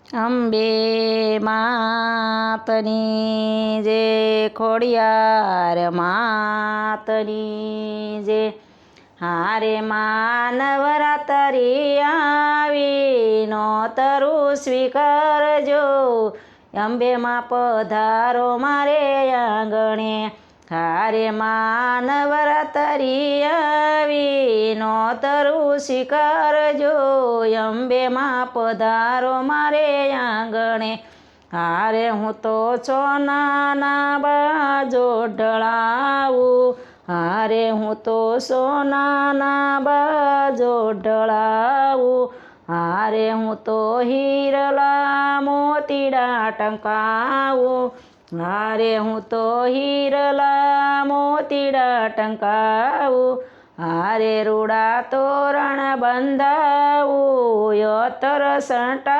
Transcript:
અંબે માતની જે ખોડિયાર માતની જે હારે માનવરાતરી આવી નોતરું સ્વીકારજો અંબે માં પધારો મારે આંગણે હારે માનવરાતરી આવી નોતરું સ્વીકારજો અંબે માં પધારો મારે આંગણે હારે હું તો સોનાના બાજો ઢળાવું હારે હું તો સોનાના બાજો ઢળાવું હારે હું તો હીરલા મોતીડા ટંકાવું હારે હું તો હીરલા મોતીડા ટંકાવું હારે રૂડા તોરણ બંધાવું યતર સંટા